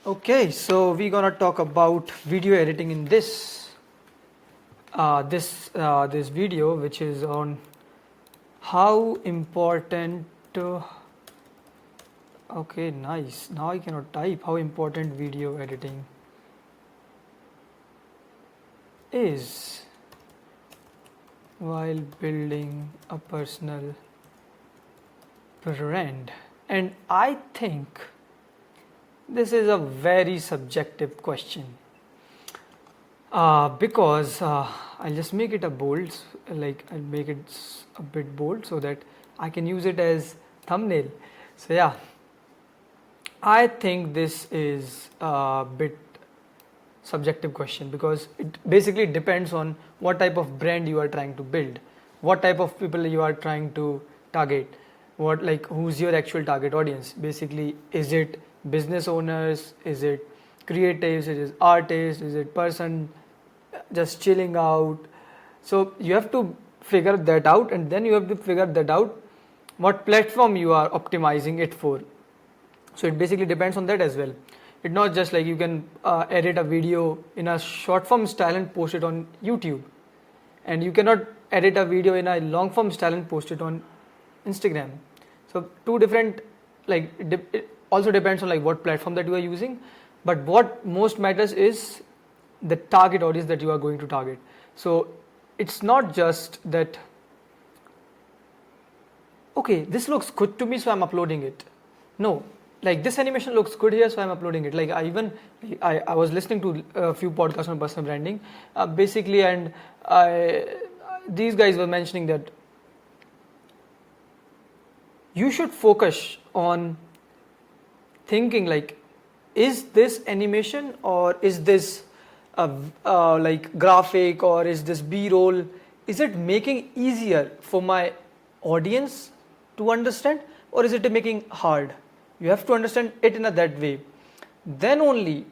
Okay, so we're gonna talk about video editing in this video, which is on how important. Okay, nice. Now I cannot type how important video editing is while building a personal brand, and I think this is a very subjective question because I'll just make it a bold, like I'll make it a bit bold so that I can use it as thumbnail. So yeah, I think this is a bit subjective question because it basically depends on what type of brand you are trying to build, what type of people you are trying to target, what, like, who's your actual target audience. Basically, is it business owners, is it creatives, is it artists, is it person just chilling out? So you have to figure that out, and then you have to figure that out what platform you are optimizing it for. So it basically depends on that as well. It's not just like you can edit a video in a short form style and post it on YouTube, and you cannot edit a video in a long form style and post it on Instagram. So two different, like, it also depends on like what platform that you are using, but what most matters is the target audience that you are going to target. So it's not just that, okay, this looks good to me, so I'm uploading it. No, like this animation looks good here, so I'm uploading it. Like I was listening to a few podcasts on personal branding, basically, and these guys were mentioning that you should focus on thinking like, is this animation or is this like graphic or is this B-roll? Is it making easier for my audience to understand, or is it making hard? You have to understand it in a that way. Then only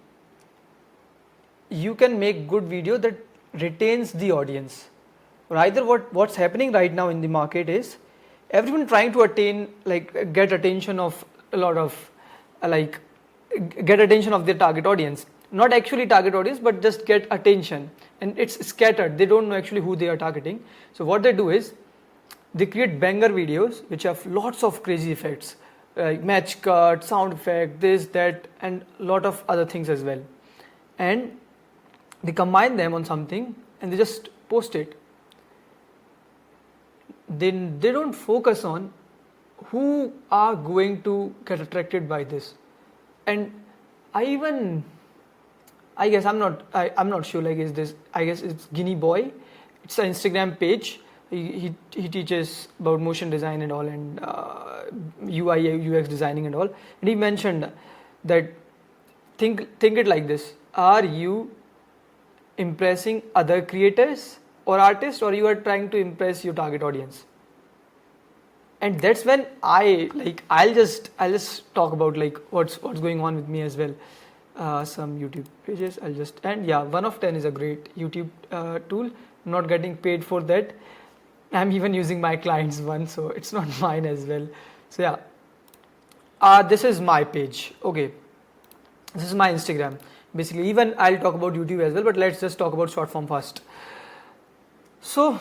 you can make good video that retains the audience. Or either what's happening right now in the market is everyone trying to get attention of a lot of get attention of their target audience, not actually target audience, but just get attention, and it's scattered. They don't know actually who they are targeting. So what they do is they create banger videos which have lots of crazy effects, like match cut, sound effect, this, that, and a lot of other things as well, and they combine them on something and they just post it. Then they don't focus on who are going to get attracted by this. And I'm not sure, like, is this, I guess it's Guinea Boy, it's an Instagram page. He teaches about motion design and all, and UI UX designing and all, and he mentioned that think it like this: are you impressing other creators or artists, or you are trying to impress your target audience? And that's when I'll just talk about like what's going on with me as well. Some YouTube pages I'll just, and yeah, 1 of 10 is a great YouTube tool. I'm not getting paid for that. I'm even using my client's one, so it's not mine as well. So yeah, this is my page. Okay, this is my Instagram. Basically, even I'll talk about YouTube as well, but let's just talk about short form first. So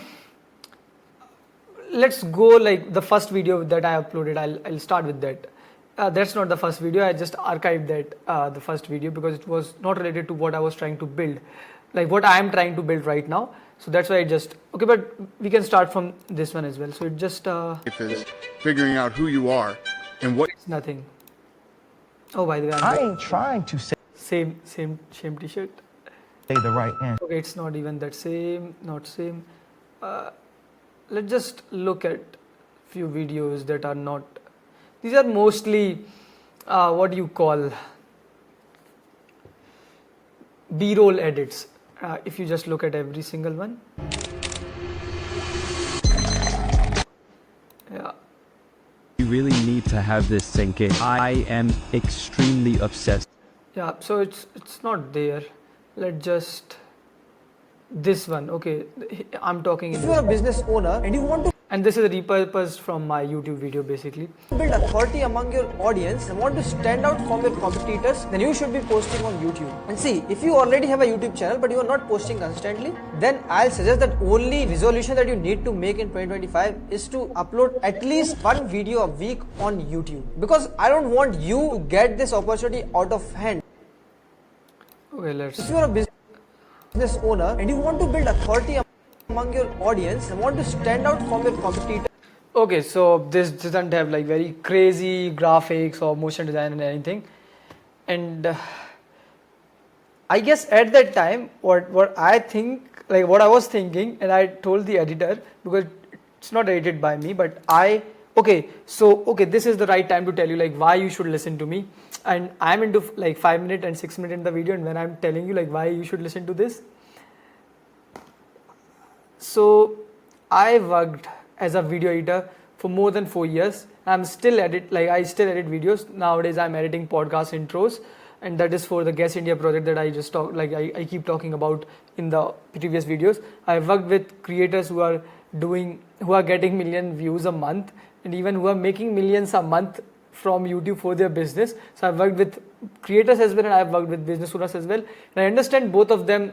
let's go, like, the first video that I uploaded. I'll start with that. That's not the first video. I just archived that the first video because it was not related to what I was trying to build, like what I am trying to build right now. So that's why I just, okay, but we can start from this one as well. So it just is figuring out who you are and what. It's nothing. Oh, by the way, I ain't trying to say same t-shirt. the right answer. Okay, it's not even that same, not same. Let's just look at few videos that are not. These are mostly what you call B-roll edits. If you just look at every single one. Yeah. You really need to have this sink in. I am extremely obsessed. Yeah, so it's not there. Let's just, this one. Okay, I'm talking in If you are a business owner and you want to and this is repurposed from my YouTube video basically. Build authority among your audience and want to stand out from your competitors, then you should be posting on YouTube. And see, if you already have a YouTube channel but you are not posting constantly, then I'll suggest that only resolution that you need to make in 2025 is to upload at least one video a week on YouTube, because I don't want you to get this opportunity out of hand. Okay, let's. If you are a business owner and you want to build authority among your audience and want to stand out from your competitors. Okay, so this doesn't have like very crazy graphics or motion design and anything, and I guess at that time what I think, like what I was thinking, and I told the editor, because it's not edited by me, but this is the right time to tell you like why you should listen to me, and I'm into like 5 minutes and 6 minutes in the video, and when I'm telling you like why you should listen to this. So I worked as a video editor for more than 4 years. I still edit videos. Nowadays I'm editing podcast intros, and that is for the Guess India project that I just I keep talking about in the previous videos. I've worked with creators who are getting million views a month, and even who are making millions a month from YouTube for their business. So I've worked with creators as well, and I've worked with business owners as well. And I understand both of them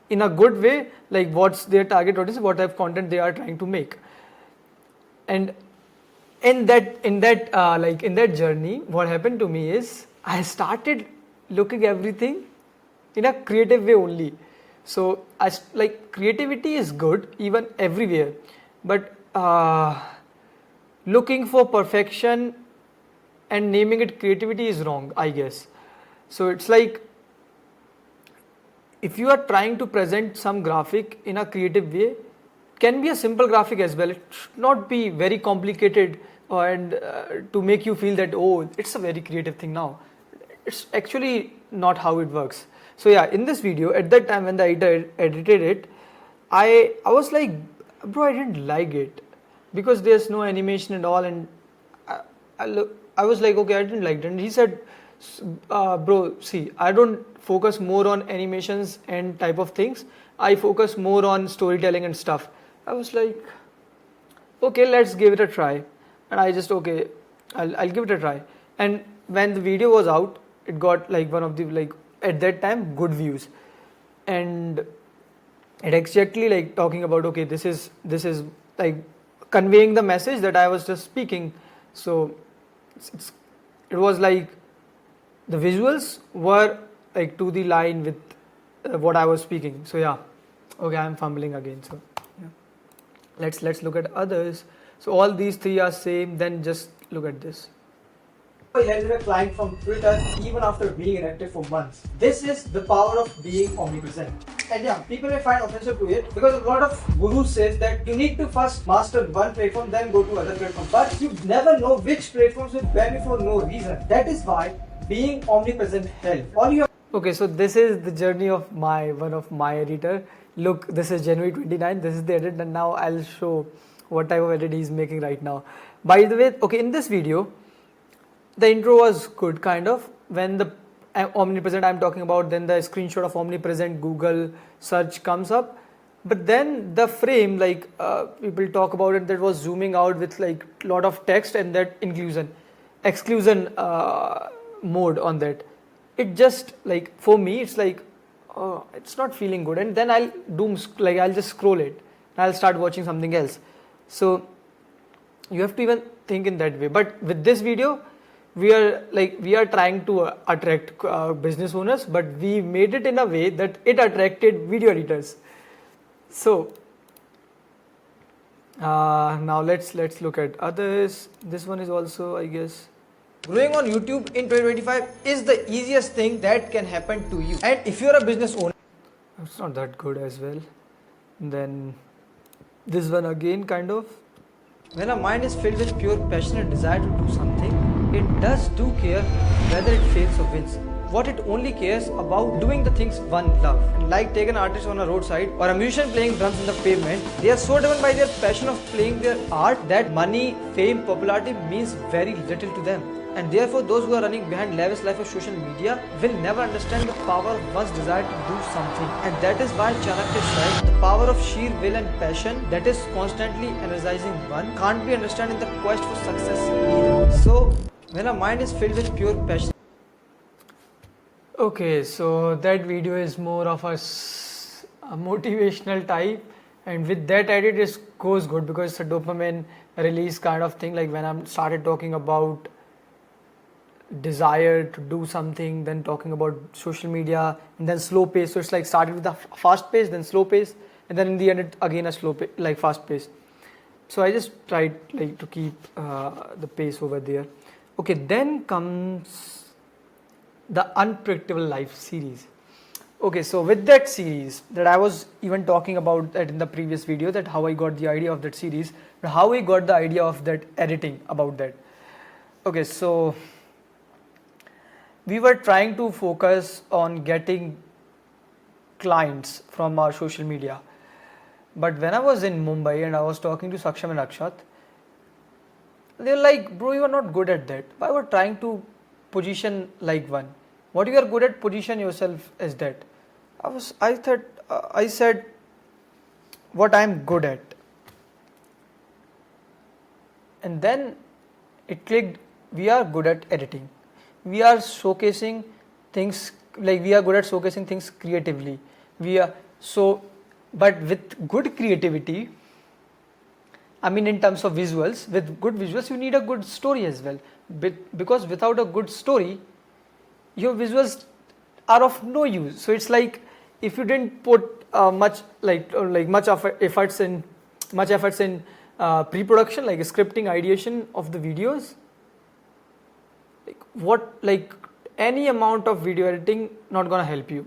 in a good way, like what's their target audience, what type of content they are trying to make. And in that journey, what happened to me is I started looking everything in a creative way only. So creativity is good even everywhere, but looking for perfection and naming it creativity is wrong, I guess. So it's like, if you are trying to present some graphic in a creative way, it can be a simple graphic as well. It should not be very complicated and to make you feel that, oh, it's a very creative thing now. It's actually not how it works. So yeah, in this video, at that time when the editor edited it, I was like, bro, I didn't like it because there's no animation and all, and I was like, okay, I didn't like it. And he said, bro, see, I don't focus more on animations and type of things. I focus more on storytelling and stuff. I was like, okay, let's give it a try. And I just, okay, I'll give it a try. And when the video was out, it got like one of the, at that time, good views. And it exactly like talking about, okay, this is like conveying the message that I was just speaking. So it was like the visuals were like to the line with what I was speaking. So yeah, okay, I'm fumbling again. So yeah, let's look at others. So all these three are same. Then just look at this. I landed a client from Twitter even after being inactive for months. This is the power of being omnipresent. And yeah, people may find offensive to it because a lot of gurus says that you need to first master one platform, then go to other platform. But you never know which platforms will ban you for no reason. That is why being omnipresent helps. All you have. Okay, so this is the journey of one of my editor. Look, this is January 29. This is the edit, and now I'll show what type of edit he's making right now. By the way, okay, in this video, the intro was good, kind of. When the omnipresent I'm talking about, then the screenshot of omnipresent Google search comes up. But then the frame, people talk about it, that was zooming out with like lot of text and that exclusion mode on that. It just like, for me, it's like, oh, it's not feeling good. And then I'll just scroll it. I'll start watching something else. So you have to even think in that way. But with this video, we are trying to attract business owners, but we made it in a way that it attracted video editors. So now let's look at others. This one is also, I guess. Growing on YouTube in 2025 is the easiest thing that can happen to you. And if you're a business owner, it's not that good as well. Then this one again, kind of. When a mind is filled with pure passion and desire to do something, it does care whether it fails or wins. What it only cares about doing the things one loves. And like take an artist on a roadside or a musician playing drums in the pavement, they are so driven by their passion of playing their art that money, fame, popularity means very little to them. and therefore those who are running behind lavish life of social media will never understand the power of one's desire to do something. And that is why Chanakya said, the power of sheer will and passion that is constantly energizing one can't be understood in the quest for success either. So when a mind is filled with pure passion, Okay, so that video is more of a motivational type, and with that added it goes good because it's a dopamine release kind of thing. Like when I started talking about desire to do something, then talking about social media, and then slow pace. So it's like started with a fast pace, then slow pace, and then in the end it again a slow pace, like fast pace. So I just tried like to keep the pace over there. Okay, then comes the Unpredictable Life series. Okay, so with that series that I was even talking about that in the previous video, that how I got the idea of that series, but how I got the idea of that editing about that. Okay, so we were trying to focus on getting clients from our social media. But when I was in Mumbai and I was talking to Saksham and Akshat, they were like, bro, you are not good at that. Why were trying to position like one? What you are good at, position yourself as that. I said what I am good at. And then it clicked, we are good at editing. We are showcasing things, like we are good at showcasing things creatively. But with good creativity, I mean in terms of visuals, with good visuals you need a good story as well. Because without a good story, your visuals are of no use. So it's like if you didn't put much efforts in pre-production, like scripting, ideation of the videos, like any amount of video editing not gonna help you.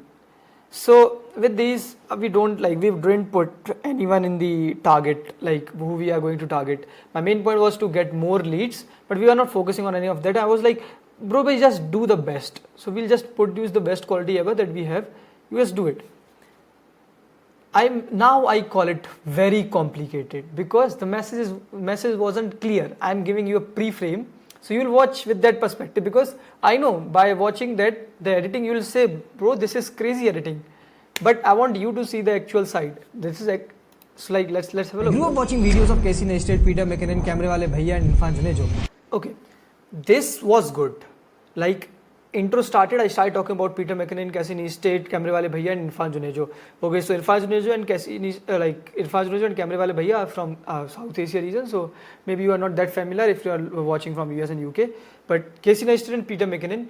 So with these we didn't put anyone in the target, like who we are going to target. My main point was to get more leads, but we are not focusing on any of that. I was like, bro, we just do the best. So we'll just produce the best quality ever that we have. You just do it. I call it very complicated because the message wasn't clear. I'm giving you a pre-frame. So you will watch with that perspective, because I know by watching that, the editing, you will say, bro, this is crazy editing. But I want you to see the actual side. This is like, so like let's have a look. grew up watching videos of Casey Neistat, Peter McKinnon, Camera Wale Bhaiya and Irfan Junejo. Okay, this was good. Like intro started, I started talking about Peter McKinnon, Casey Neistat, Camera Wale Bhaiya and Irfan Junejo. Okay, so Irfan Junejo and Camera Wale Bhaiya are from South Asia region, so maybe you are not that familiar if you are watching from US and UK. But Casey Neistat and Peter McKinnon,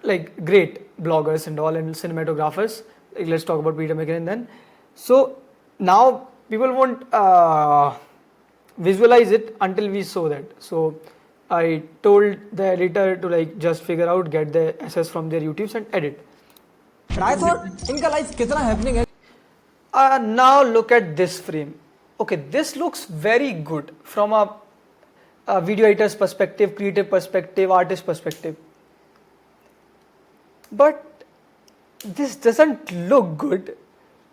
like great bloggers and all, and cinematographers. Like, let's talk about Peter McKinnon then. So now people won't visualize it until we show that. So I told the editor to like just figure out, get the access from their YouTubes and edit. But I thought, inka life kitna happening hai. Now look at this frame. Okay, this looks very good from a video editor's perspective, creative perspective, artist perspective. But this doesn't look good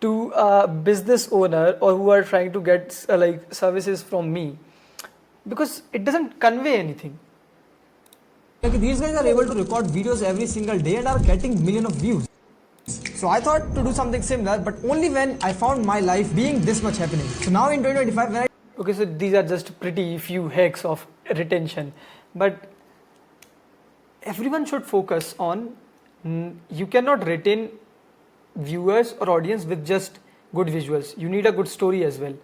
to a business owner or who are trying to get like services from me, because it doesn't convey anything. Like these guys are able to record videos every single day and are getting millions of views. So I thought to do something similar, but only when I found my life being this much happening. So now in 2025, when Okay, so these are just pretty few hacks of retention, but everyone should focus on, you cannot retain viewers or audience with just good visuals. You need a good story as well.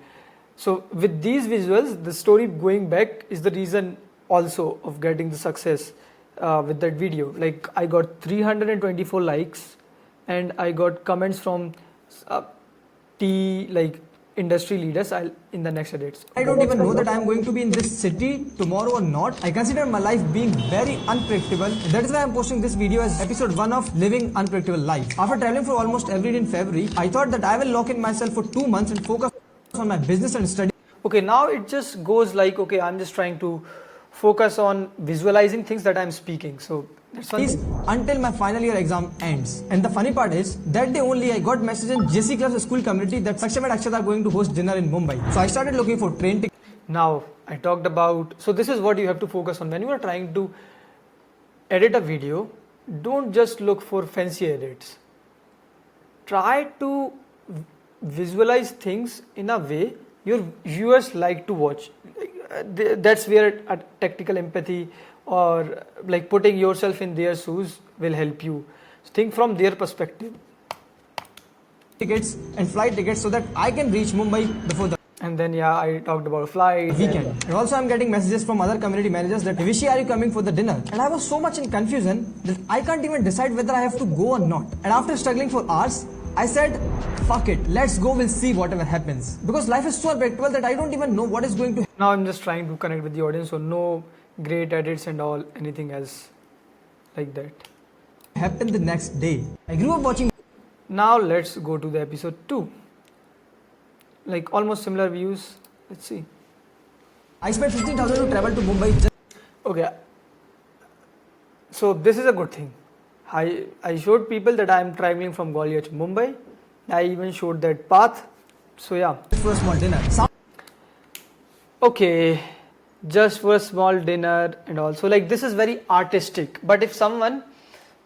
So with these visuals, the story going back is the reason also of getting the success with that video. Like I got 324 likes and I got comments from industry leaders in the next edits. I don't even know that I am going to be in this city tomorrow or not. I consider my life being very unpredictable. That is why I am posting this video as episode 1 of Living Unpredictable Life. After traveling for almost every day in February, I thought that I will lock in myself for 2 months and focus on my business and study. Okay, now it just goes like, okay, I'm just trying to focus on visualizing things that I'm speaking. So that's one thing. Until my final year exam ends. And the funny part is, that day only I got message in JC Club's school community that Saksham and Akshat are going to host dinner in Mumbai. So I started looking for train tickets. Now I talked about, so this is what you have to focus on when you are trying to edit a video, don't just look for fancy edits. Try to visualize things in a way your viewers like to watch. That's where a tactical empathy or like putting yourself in their shoes will help you. Think from their perspective. Tickets and flight tickets so that I can reach Mumbai before the And then yeah, I talked about flights. weekend. And also I'm getting messages from other community managers that Vishy, are you coming for the dinner? And I was so much in confusion that I can't even decide whether I have to go or not. And after struggling for hours, I said, fuck it, let's go, we'll see whatever happens. Because life is so unpredictable that I don't even know what is going to Now I'm just trying to connect with the audience, so no great edits and all, anything else like that. happen the next day. I grew up watching Now let's go to the episode 2. Like almost similar views. Let's see. I spent 15,000 to travel to Mumbai just Okay. So this is a good thing. I showed people that I am traveling from Gwalior to Mumbai. I even showed that path. So yeah. for a small dinner. Okay. Just for a small dinner and also like this is very artistic. But if someone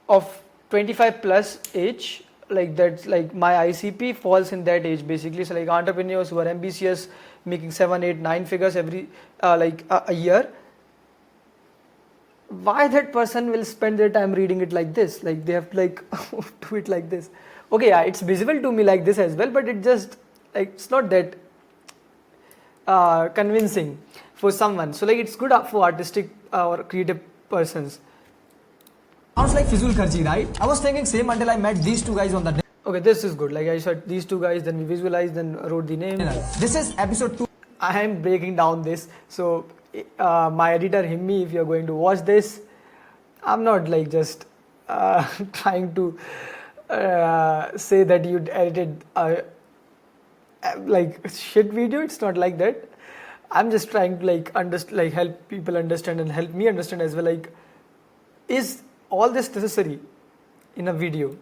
of 25 plus age, like that's like my ICP falls in that age basically. So like entrepreneurs who are ambitious, making 7, 8, 9 figures every a year. Why that person will spend their time reading it like this? Like they have to like do it like this. Okay, yeah, it's visible to me like this as well, but it just like it's not that convincing for someone. So like it's good for artistic or creative persons. Sounds like Fizul Kharchi, right? I was thinking same until I met these two guys on the Okay, this is good. Like I said, these two guys, then we visualized, then wrote the name. dinner. This is episode 2. I am breaking down this. So my editor, Himmi, if you're going to watch this, I'm not like just trying to say that you edited like shit video. It's not like that. I'm just trying to like help people understand and help me understand as well. Like, is all this necessary in a video?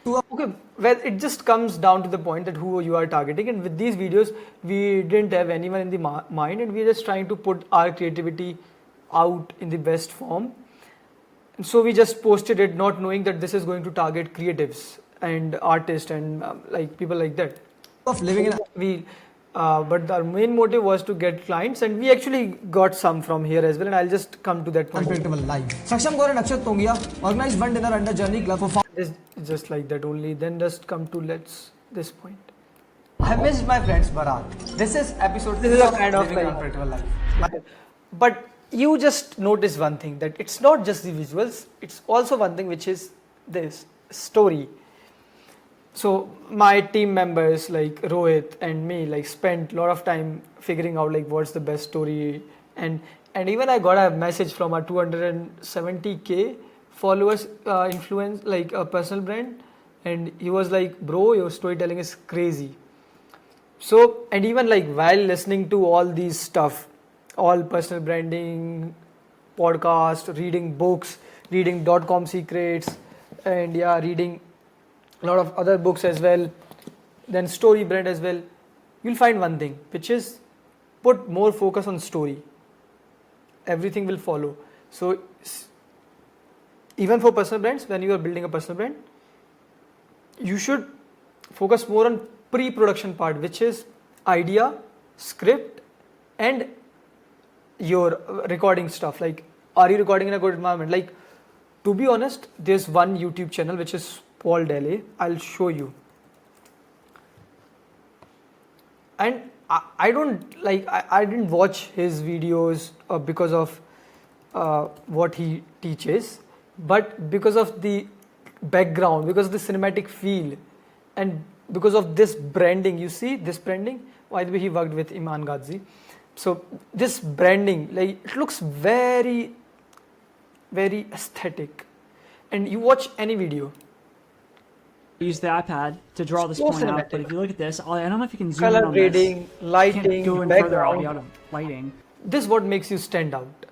Okay, well, it just comes down to the point that who you are targeting, and with these videos, we didn't have anyone in the mind, and we're just trying to put our creativity out in the best form. And so we just posted it, not knowing that this is going to target creatives and artists and like people like that. of living in a But our main motive was to get clients, and we actually got some from here as well. And I'll just come to that point. unpredictable life. Saksham Gaur and Akshat Tongia organized one dinner under Journey Club for It's just like that only. Then just come to this point. I missed my friend's Barat. This is episode This is a kind of living like- unpredictable life. But you just notice one thing, that it's not just the visuals, it's also one thing which is this story. So my team members like Rohit and me like spent a lot of time figuring out like what's the best story, and even I got a message from a 270k followers influence like a personal brand, and he was like, bro, your storytelling is crazy. So, and even like while listening to all these stuff, all personal branding, podcast, reading books, reading .com secrets, and yeah, reading a lot of other books as well, then story brand as well, you'll find one thing, which is put more focus on story. Everything will follow. So, even for personal brands, when you are building a personal brand, you should focus more on pre-production part, which is idea, script, and your recording stuff. Like, are you recording in a good environment? Like, to be honest, there's one YouTube channel which is Paul Daly. I'll show you. And I don't like, I didn't watch his videos because of what he teaches, but because of the background, because of the cinematic feel, and because of this branding. You see this branding? By the way, he worked with Iman Ghazi. So this branding, like, it looks very, very aesthetic. And you watch any video, use the iPad to draw this So point out, cinematic. but if you look at this, I don't know if you can zoom in color on grading, this. Can't lighting, go in further, I'll be background. out of lighting. This is what makes you stand out.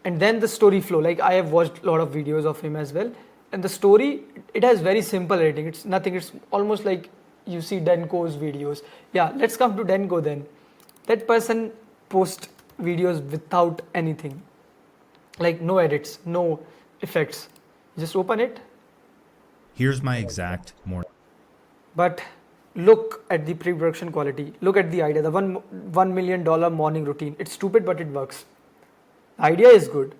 And then the story flow, like I have watched a lot of videos of him as well, and the story, it has very simple editing. It's nothing, it's almost like you see Denko's videos. Yeah, let's come to Denko then. That person posts videos without anything. like no edits, no effects. Just open it. Here's my exact morning. But look at the pre-production quality. Look at the idea. The $1 million morning routine. It's stupid, but it works. The idea is good.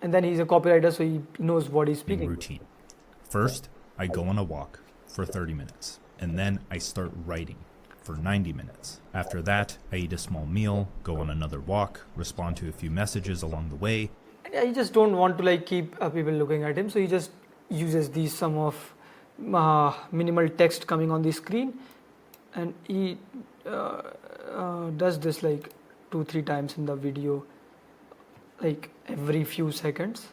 And then he's a copywriter, so he knows what he's speaking. Routine. First, I go on a walk for 30 minutes, and then I start writing for 90 minutes. After that, I eat a small meal, go on another walk, respond to a few messages along the way. And he just don't want to like keep people looking at him, so he just uses these some of minimal text coming on the screen, and he does this like 2-3 times in the video, like every few seconds.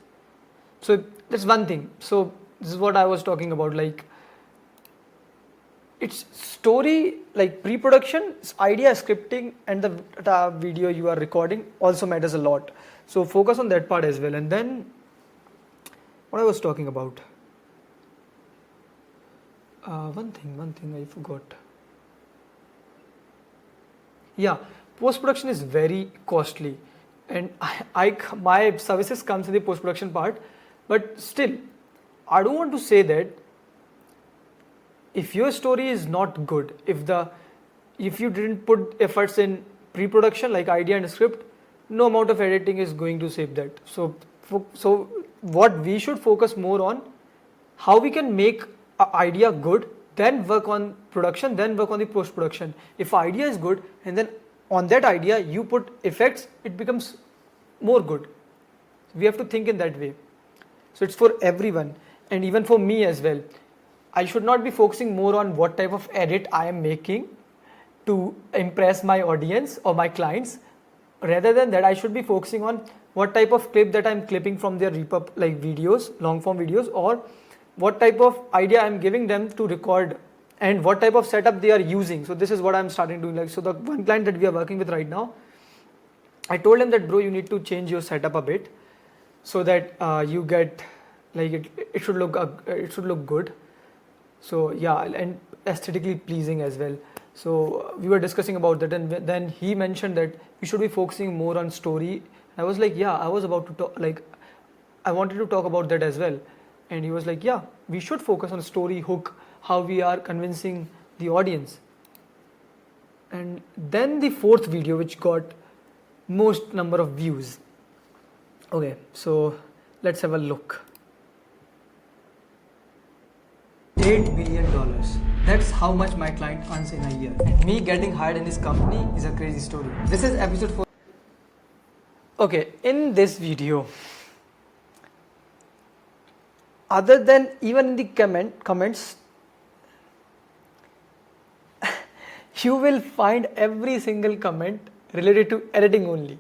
So that's one thing. So this is what I was talking about, like it's story, like pre-production, idea, scripting, and the video you are recording also matters a lot. So focus on that part as well. And then what I was talking about, one thing I forgot. Yeah, post-production is very costly, and my services comes in the post-production part, but still I don't want to say that if your story is not good, if you didn't put efforts in pre-production like idea and script, no amount of editing is going to save that. So what we should focus more on, how we can make an idea good, then work on production, then work on the post-production. If idea is good and then on that idea you put effects, it becomes more good. We have to think in that way. So it's for everyone, and even for me as well. I should not be focusing more on what type of edit I am making to impress my audience or my clients. Rather than that, I should be focusing on what type of clip that I'm clipping from their like videos, long form videos, or what type of idea I'm giving them to record, and what type of setup they are using. So this is what I'm starting doing. Like, so the one client that we are working with right now, I told him that, bro, you need to change your setup a bit so that you get like it should look good. So yeah, and aesthetically pleasing as well. So we were discussing about that, and then he mentioned that we should be focusing more on story. I was like, yeah, I was about to talk, like I wanted to talk about that as well. And he was like, yeah, we should focus on story, hook, how we are convincing the audience. And then the fourth video, which got most number of views. Okay, so let's have a look. $8 billion. That's how much my client earns in a year. And me getting hired in this company is a crazy story. This is episode 4. Okay, in this video, other than even in the comments, you will find every single comment related to editing only.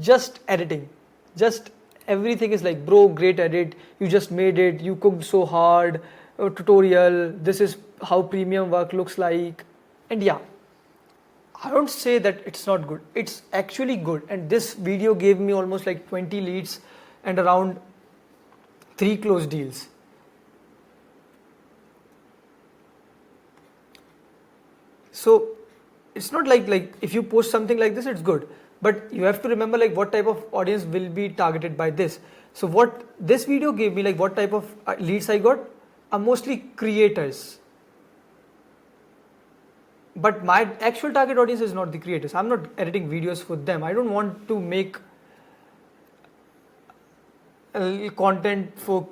Just editing. Just everything is like, bro, great edit, you just made it, you cooked so hard, a tutorial, this is how premium work looks like. And yeah, I don't say that it's not good, it's actually good. And this video gave me almost like 20 leads and around 3 closed deals. So it's not like if you post something like this, it's good, but you have to remember like what type of audience will be targeted by this. So what this video gave me, like what type of leads I got, are mostly creators. But my actual target audience is not the creators. I'm not editing videos for them. I don't want to make content for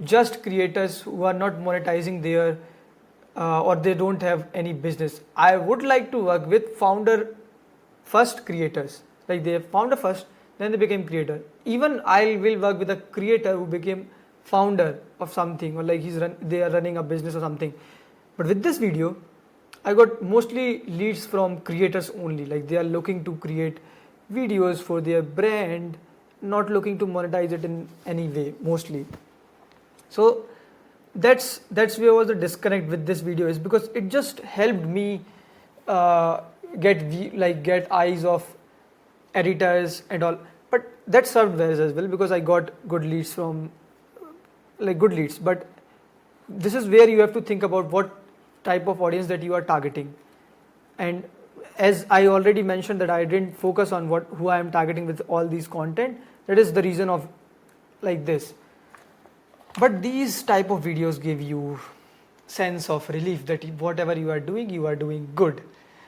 just creators who are not monetizing their or they don't have any business. I would like to work with founder first creators. Like they founder first, then they became creator. Even I will work with a creator who became founder of something, or like they are running a business or something. But with this video, I got mostly leads from creators only. Like they are looking to create videos for their brand, not looking to monetize it in any way mostly. So that's where was the disconnect with this video, is because it just helped me get eyes of editors and all. But that served well as well, because I got good leads from good leads. But this is where you have to think about what type of audience that you are targeting. And as I already mentioned that I didn't focus on who I am targeting with all these content, That is the reason of like this. But these type of videos give you sense of relief that whatever you are doing good.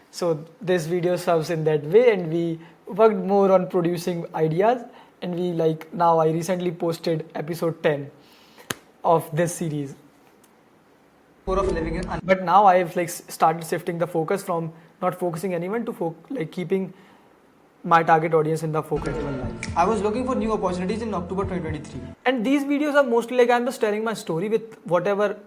So this video serves in that way, and we worked more on producing ideas, and we now I recently posted episode 10 of this series. More of living in But now I have started shifting the focus from not focusing anyone to keeping my target audience in the focus. I was looking for new opportunities in October 2023. And these videos are mostly I'm just telling my story with whatever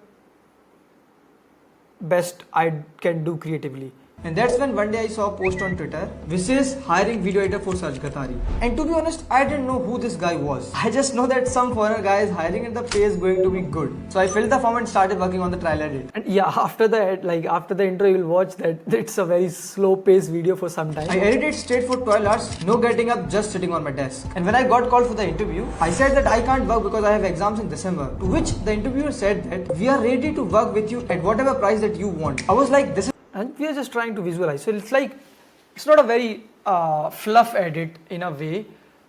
best I can do creatively. And that's when one day I saw a post on Twitter which says hiring video editor for Sarj Ghattari. And to be honest, I didn't know who this guy was. I just know that some foreigner guy is hiring and the pay is going to be good. So I filled the form and started working on the trial edit. And yeah, after the intro you will watch that it's a very slow paced video for some time. I edited straight for 12 hours, no getting up, just sitting on my desk. And when I got called for the interview, I said that I can't work because I have exams in December. To which the interviewer said that we are ready to work with you at whatever price that you want. I was like, this is. And we are just trying to visualize. So it's not a very fluff edit in a way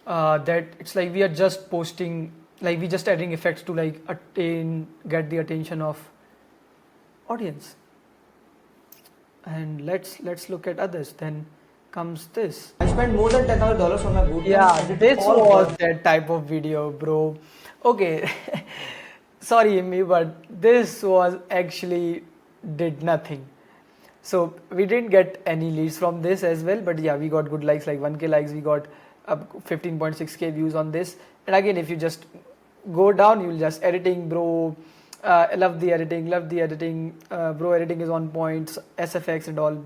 that it's we are just posting, we just adding effects to get the attention of audience. And let's look at others. Then comes this. I spent more than $10,000 on my bootcamp. Yeah, and it this all was worked. that type of video, bro. Okay, sorry, Amy, but this was actually did nothing. So we didn't get any leads from this as well, but yeah, we got good likes, 1k likes. We got 15.6k views on this. And again, if you just go down, you'll just editing, bro. Love the editing, bro. Editing is on point, SFX and all.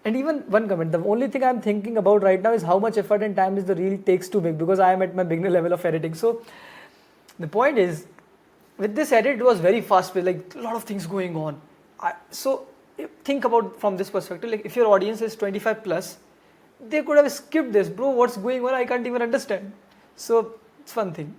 And even one comment, the only thing I'm thinking about right now is how much effort and time is the reel takes to make, because I am at my beginner level of editing. So the point is, with this edit, it was very fast paced, a lot of things going on. So think about from this perspective, if your audience is 25 plus, they could have skipped this, bro. What's going on? I can't even understand. So it's fun thing.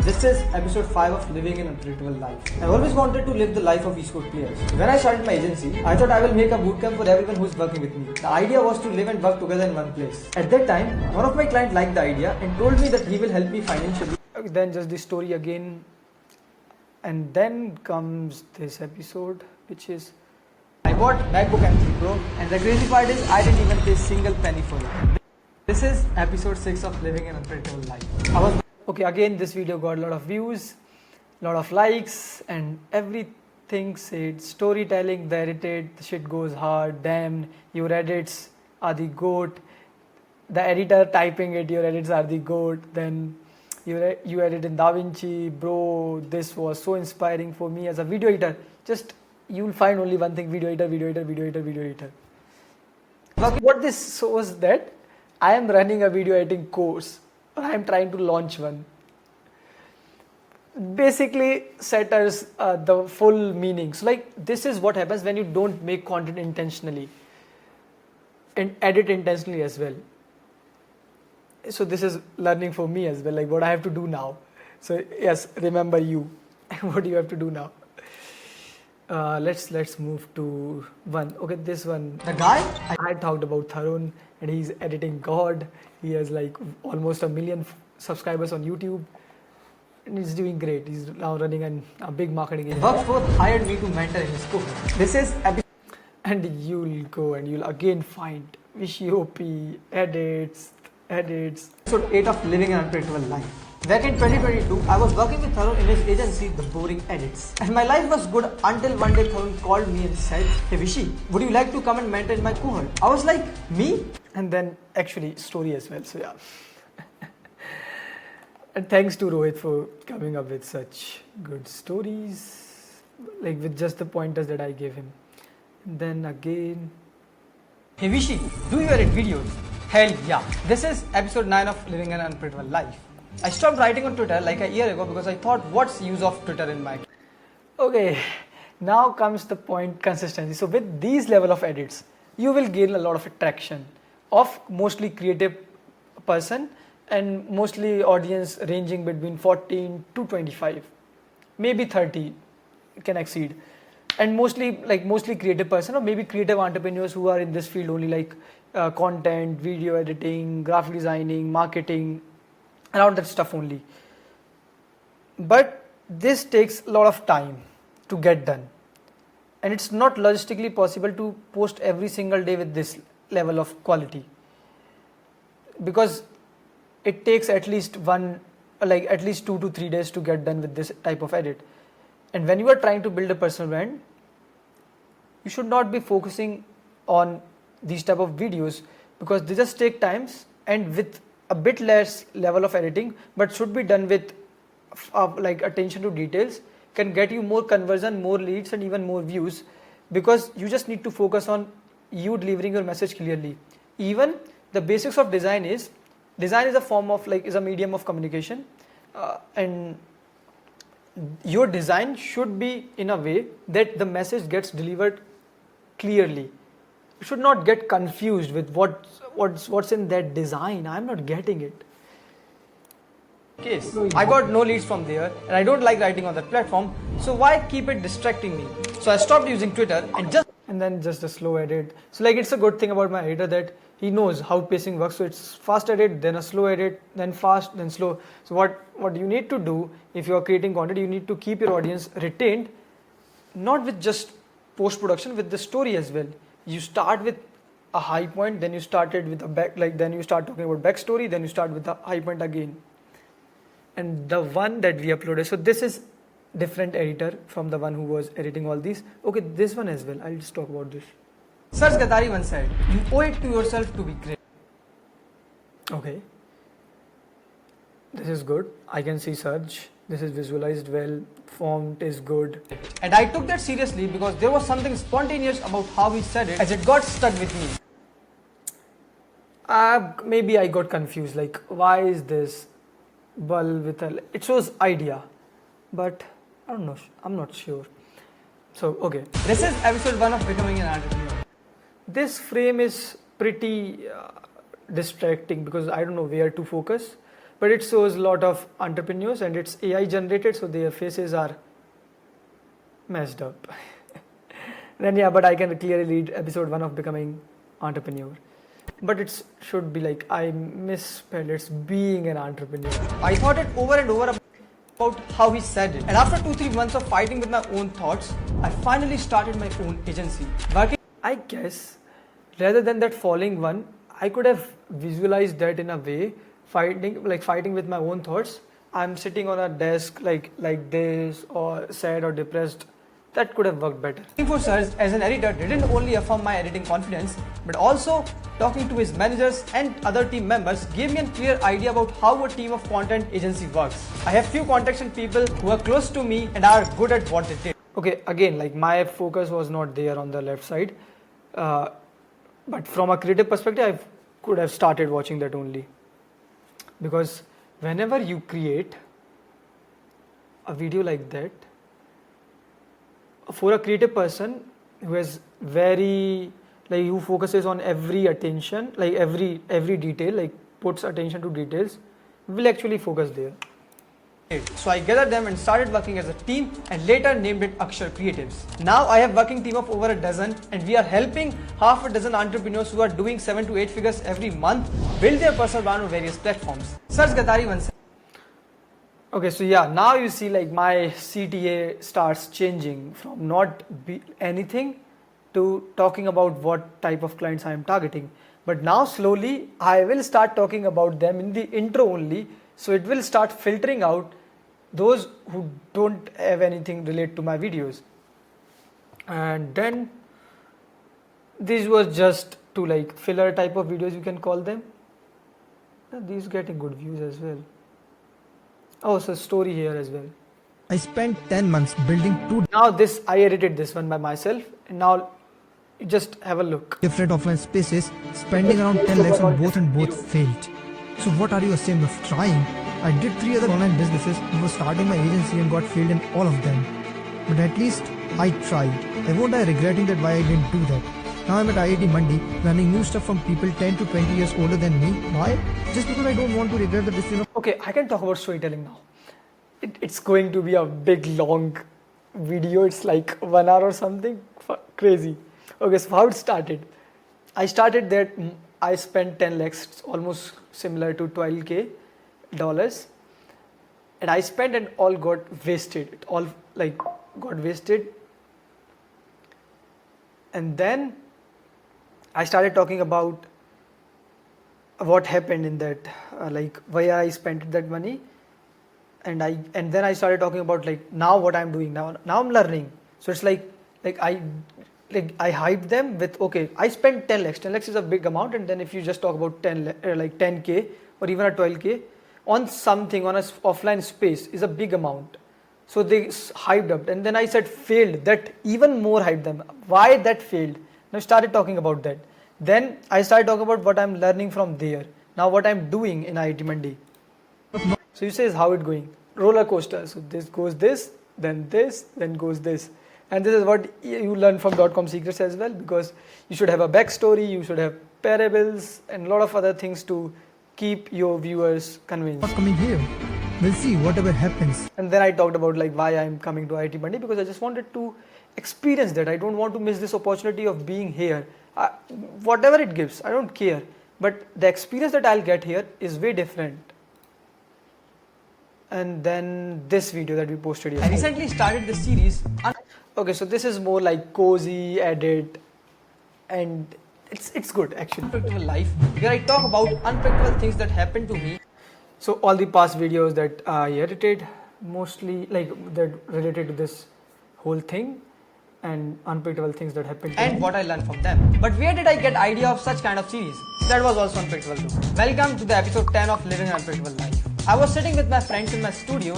This is episode 5 of Living an Unpredictable Life. I always wanted to live the life of esports players. When I started my agency, I thought I will make a bootcamp for everyone who is working with me. The idea was to live and work together in one place. At that time, one of my clients liked the idea and told me that he will help me financially. Then just the story again. And then comes this episode, which is I bought MacBook M3 Pro, and the crazy part is I didn't even pay a single penny for it. This is episode 6 of Living an Unpredictable Life. okay. Again, this video got a lot of views, a lot of likes, and everything said storytelling. The edited, the shit goes hard. Damn, your edits are the goat. The editor typing it, your edits are the goat. Then you edit in DaVinci, bro. This was so inspiring for me as a video editor. Just you'll find only one thing: video editor. What this shows that I am running a video editing course, or I am trying to launch one. Basically, setters the full meaning. So this is what happens when you don't make content intentionally and edit intentionally as well. So this is learning for me as well, what I have to do now. So yes, remember you. What do you have to do now? Let's move to one. Okay, this one. The guy I talked about Tharun, and he's editing God. He has almost 1 million subscribers on YouTube, and he's doing great. He's now running a big marketing agency. works for hired me to mentor in his course. This is And you'll go and you'll again find Vishiopi edits. episode 8 of Living an Unpredictable Life. Back in 2022, I was working with Tharun in his agency, The Boring Edits. And my life was good until one day Tharun called me and said, "Hey Vishi, would you like to come and mentor in my cohort?" I was like, "Me?" And then actually story as well. So yeah. And thanks to Rohit for coming up with such good stories, with just the pointers that I gave him. And then again, "Hey Vishi, do you edit videos?" Hell yeah. This is episode 9 of Living an Unpredictable Life. I stopped writing on Twitter a year ago because I thought, what's the use of Twitter in my... okay, now comes the point, consistency. So with these level of edits, you will gain a lot of attraction of mostly creative person and mostly audience ranging between 14 to 25, maybe 30 can exceed. and mostly creative person, or maybe creative entrepreneurs who are in this field only, like content, video editing, graphic designing, marketing, around that stuff only. But this takes a lot of time to get done, and it's not logistically possible to post every single day with this level of quality, because it takes at least 2 to 3 days to get done with this type of edit. And when you are trying to build a personal brand, you should not be focusing on these type of videos, because they just take times and with a bit less level of editing, but should be done with attention to details, can get you more conversion, more leads, and even more views, because you just need to focus on you delivering your message clearly. Even the basics of design is a form of is a medium of communication, and your design should be in a way that the message gets delivered clearly. You should not get confused with what's in that design. I'm not getting it. Case. I got no leads from there, and I don't like writing on that platform, so why keep it distracting me? So I stopped using Twitter and then just a slow edit. So it's a good thing about my editor that he knows how pacing works. So it's fast edit, then a slow edit, then fast, then slow. So what you need to do if you are creating content, you need to keep your audience retained, not with just post-production, with the story as well. You start with a high point, then you started with a then you start talking about backstory, then you start with a high point again. And the one that we uploaded, so this is different editor from the one who was editing all these. Okay, this one as well. I'll just talk about this. Sarj Gatari once said, "You owe it to yourself to be great." Okay. This is good. I can see Sarj. This is visualized well. Font is good. And I took that seriously because there was something spontaneous about how he said it, as it got stuck with me. Maybe I got confused. Why is this bull with it shows idea, but I don't know. I'm not sure. So okay. This is episode 1 of Becoming an Entrepreneur. This frame is pretty distracting because I don't know where to focus, but it shows a lot of entrepreneurs and it's AI generated, so their faces are messed up. Then but I can clearly read episode 1 of Becoming Entrepreneur. But it should be I misspelled it's being an entrepreneur. I thought it over and over about how he said it. And after 2-3 months of fighting with my own thoughts, I finally started my own agency. I guess rather than that falling one, I could have visualized that in a way, fighting with my own thoughts. I'm sitting on a desk like this, or sad or depressed. That could have worked better. Working for Sarj as an editor didn't only affirm my editing confidence, but also talking to his managers and other team members gave me a clear idea about how a team of content agency works. I have few contacts and people who are close to me and are good at what they do. Okay, again, my focus was not there on the left side, but from a creative perspective, I could have started watching that only, because whenever you create a video like that, for a creative person who is very who focuses on every attention, every detail, puts attention to details, will actually focus there. So I gathered them and started working as a team, and later named it Akshar Creatives. Now I have working team of over a dozen, and we are helping half a dozen entrepreneurs who are doing 7 to 8 figures every month build their personal brand on various platforms. Sarj Gatari once said. Okay, so now you see my CTA starts changing from not anything to talking about what type of clients I am targeting. But now slowly I will start talking about them in the intro only, so it will start filtering out those who don't have anything relate to my videos. And then these were just two filler type of videos, you can call them. These getting good views as well. Oh, so story here as well. I spent 10 months building 2 Now I edited this one by myself, and now you just have a look. different offline spaces, spending around 10 lakhs on both, and both failed. So what are you ashamed of trying? I did 3 other online businesses before starting my agency and got failed in all of them. But at least I tried. I won't die regretting that why I didn't do that. Now I'm at IIT Mandi learning new stuff from people 10 to 20 years older than me. Why? Just because I don't want to regret the decision of Okay, I can talk about storytelling now. It's going to be a big long video. It's like 1 hour or something. Crazy. Okay, so how it started? I started that I spent 10 lakhs, it's almost similar to 12k dollars, and I spent and all got wasted. It all like got wasted, and then I started talking about what happened in that, like why I spent that money, and then I started talking about like now what I'm doing now. Now I'm learning. So it's like I hyped them with, okay, I spent 10 lakhs. 10 lakhs is a big amount, and then if you just talk about 10k or even a 12k on something on a offline space is a big amount. So they hyped up, and then I said failed. That even more hyped them. Why that failed? Now I started talking about that. Then I started talking about what I'm learning from there. Now what I'm doing in IIT Mandi. So you say how it going? Roller coaster. So this goes this, then goes this. And this is what you learn from .com secrets as well, because you should have a backstory, you should have parables and a lot of other things to keep your viewers convinced. Not coming here. We'll see whatever happens. And then I talked about like why I'm coming to IIT Mandi, because I just wanted to experience that. I don't want to miss this opportunity of being here. Whatever it gives, I don't care. But the experience that I'll get here is way different. And then this video that we posted I yesterday. recently started the series Okay, so this is more like cozy edit, and it's good actually. Unpredictable Life, where I talk about unpredictable things that happen to me So all the past videos that I edited, mostly like that related to this whole thing and unpredictable things that happened to and me. what I learned from them. But where did I get idea of such kind of series? That was also unpredictable too. Welcome to the episode 10 of Living an Unpredictable Life. I was sitting with my friends in my studio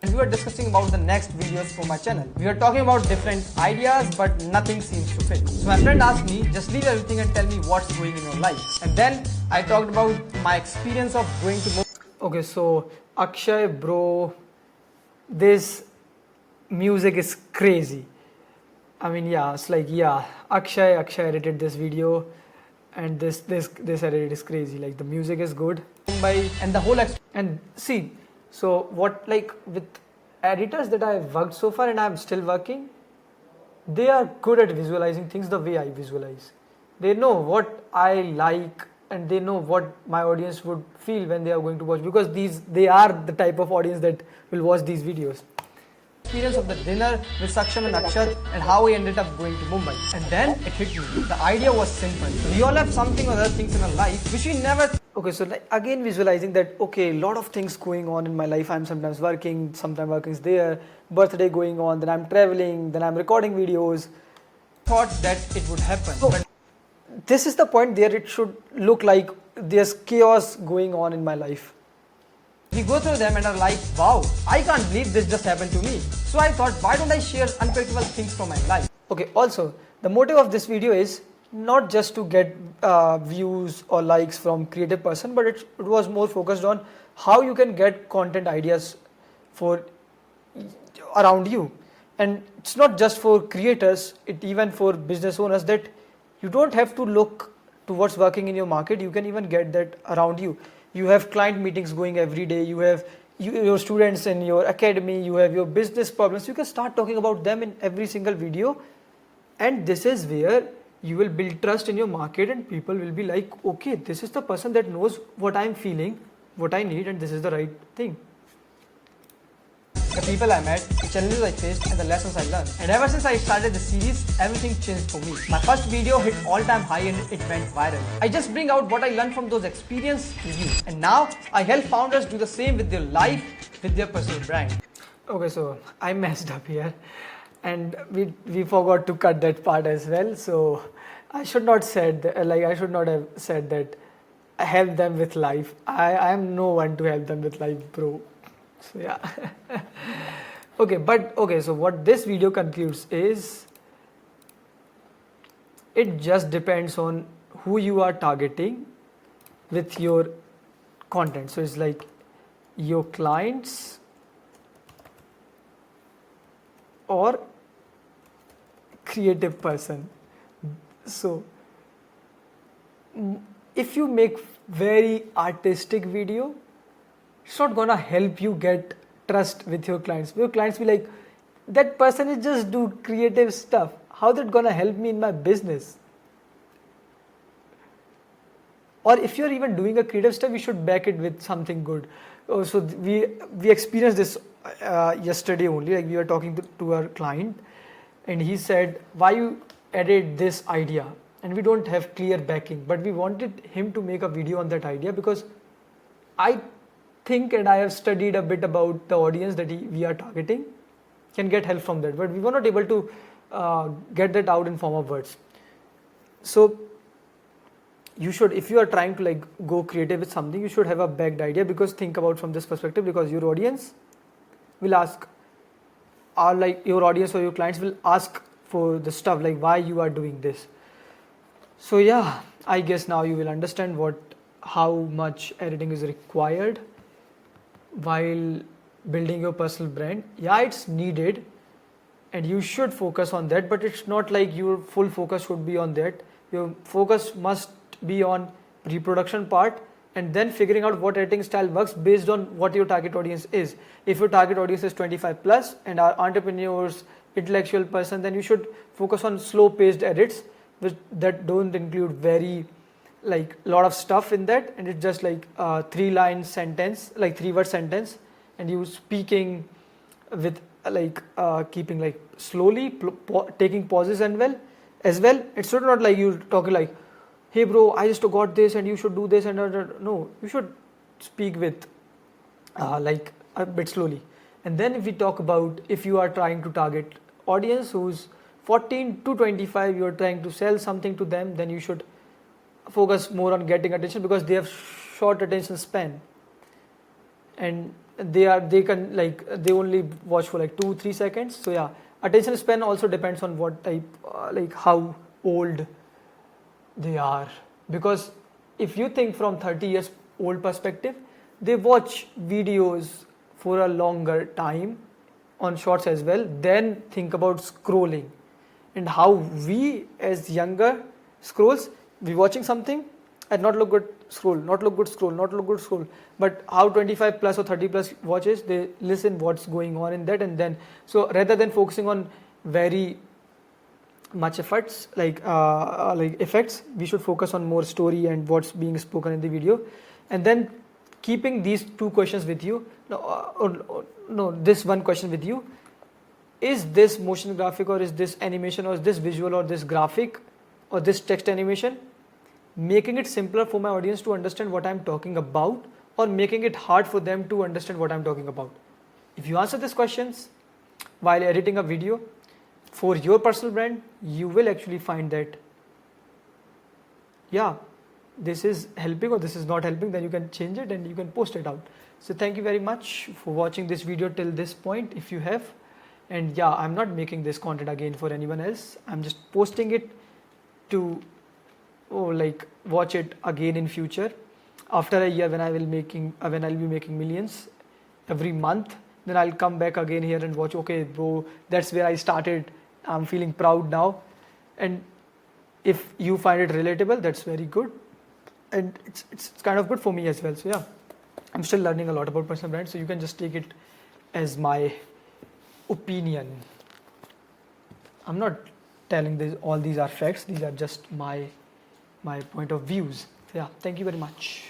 and we were discussing about the next videos for my channel. We were talking about different ideas, but nothing seems to fit. So my friend asked me, just leave everything and tell me what's going in your life. And then I talked about my experience of going to Mumbai. Okay, so Akshay bro, this music is crazy. I mean, yeah, it's like, yeah, Akshay edited this video, and this edit is crazy. Like the music is good. And the whole And see, so what, like with editors that I've worked so far and I'm still working, they are good at visualizing things the way I visualize. They know what I like and they know what my audience would feel when they are going to watch, because they are the type of audience that will watch these videos. experience of the dinner with Saksham and Akshat and how we ended up going to Mumbai. And then it hit me. The idea was simple. We all have something or other things in our life which we never Okay, so like again visualizing that, okay, a lot of things going on in my life. I'm sometimes working, sometimes working is there, birthday going on, then I'm traveling, then I'm recording videos. thought that it would happen. So But this is the point there. It should look like there's chaos going on in my life. we go through them and are like, wow, I can't believe this just happened to me. So I thought, why don't I share unpredictable things from my life? Okay, also the motive of this video is not just to get views or likes from creative person, but it was more focused on how you can get content ideas for around you. And it's not just for creators, it even for business owners, that you don't have to look to what's working in your market. You can even get that around you. You have client meetings going every day, you have your students in your academy, you have your business problems. You can start talking about them in every single video, and this is where you will build trust in your market, and people will be like, okay, this is the person that knows what I'm feeling, what I need, and this is the right thing. The people I met, the challenges I faced, and the lessons I learned. And ever since I started the series, everything changed for me. My first video hit all-time high and it went viral. I just bring out what I learned from those experiences to you. And now, I help founders do the same with their life, with their personal brand. Okay, so I messed up here, and we forgot to cut that part as well. So I should not I should not have said that I help them with life. I am no one to help them with life, bro. So yeah. Okay, so what this video concludes is, it just depends on who you are targeting with your content. So it's like your clients or creative person. So if you make very artistic video, it's not gonna help you get trust with your clients. Your clients be like, that person is just do creative stuff. How that gonna help me in my business? Or if you're even doing a creative stuff, you should back it with something good. So we experienced this yesterday only. Like we were talking to our client, and he said, "Why you added this idea?" And we don't have clear backing, but we wanted him to make a video on that idea because I think, and I have studied a bit about the audience that we are targeting, can get help from that. But we were not able to get that out in form of words. So you should, if you are trying to like go creative with something, you should have a backed idea, because think about from this perspective, because your audience will ask, or like your audience or your clients will ask for the stuff like why you are doing this. So yeah, I guess now you will understand how much editing is required while building your personal brand. Yeah, it's needed and you should focus on that, but it's not like your full focus should be on that. Your focus must be on reproduction part, and then figuring out what editing style works based on what your target audience is. If your target audience is 25 plus and are entrepreneurs, intellectual person, then you should focus on slow paced edits that don't include very like lot of stuff in that, and it's just like 3-line sentence, like 3-word sentence, and you speaking with like keeping like slowly taking pauses and as well. It's not like you talking like, hey bro, I just got this and you should do this, and no, you should speak with like a bit slowly. And then if we talk about, if you are trying to target audience who's 14 to 25, you are trying to sell something to them, then you should focus more on getting attention, because they have short attention span, and they only watch for like 2-3 seconds. So yeah, attention span also depends on what type, like how old they are, because if you think from 30 years old perspective, they watch videos for a longer time on shorts as well. Then think about scrolling and how we as younger scrolls, we watching something and not look good, scroll, not look good, scroll, not look good, scroll. But how 25 plus or 30 plus watches, they listen what's going on in that, and then so rather than focusing on very much efforts like effects, we should focus on more story and what's being spoken in the video. And then keeping these two questions with you, this one question with you: is this motion graphic, or is this animation, or is this visual, or this graphic, or this text animation making it simpler for my audience to understand what I'm talking about, or making it hard for them to understand what I'm talking about? If you answer these questions while editing a video for your personal brand, you will actually find that, yeah, this is helping or this is not helping. Then you can change it and you can post it out. So thank you very much for watching this video till this point, if you have. And yeah, I'm not making this content again for anyone else. I'm just posting it to like watch it again in future after a year, when I will be making millions every month. Then I'll come back again here and watch, okay bro, that's where I started, I'm feeling proud now. And if you find it relatable, that's very good, and it's kind of good for me as well. So yeah, I'm still learning a lot about personal brand, so you can just take it as my opinion. I'm not telling this, all these are facts, these are just my point of views. So yeah, thank you very much.